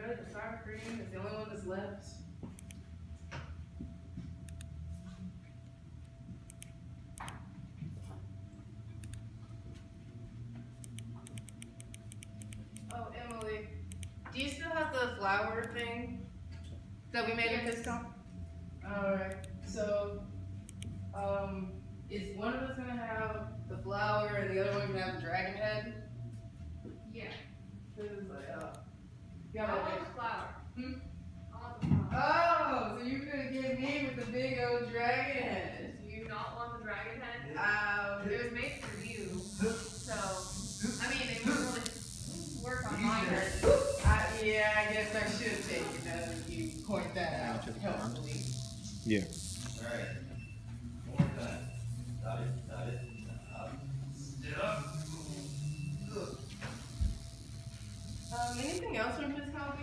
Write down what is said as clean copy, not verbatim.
good. The sour cream is the only one that's left. Oh, Emily, do you still have the flour thing that we made in Pisco? Alright, so, is one of us gonna have the flour and the other one gonna have the dragon head? Yeah. This is like, I want the flour. Hmm? I want the flour. Oh, so you're gonna give me with the big old dragon head? Do you not want the dragon head? It It was made for you. So, I mean, it wouldn't really work on my head. Yeah, I guess I should take it now that you point that out helpfully. Yeah. Alright. One more time. Got it. Sit up. Anything else from his house?